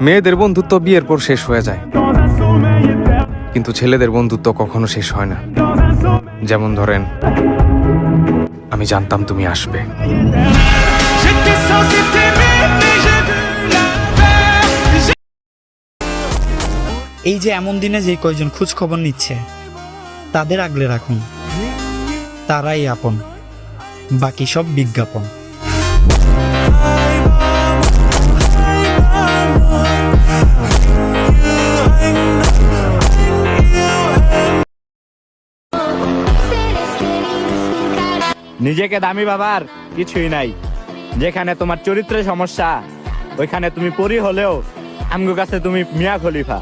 মেয়েদের বন্ধুত্ব বিয়ের পর শেষ হয়ে যায়, কিন্তু ছেলেদের বন্ধুত্ব কখনো শেষ হয় না। যেমন ধরেন, আমি জানতাম তুমি আসবে। এই যে এমন দিনে যে কয়জন খোঁজ খবর নিচ্ছে তাদের আগলে রাখুন, তারাই আপন, বাকি সব বিজ্ঞাপন। নিজেকে দামি ভাবার কিছুই নাই। যেখানে তোমার চরিত্রের সমস্যা, ওইখানে তুমি পরি হলেও আমগো কাছে তুমি মিয়া খলিফা।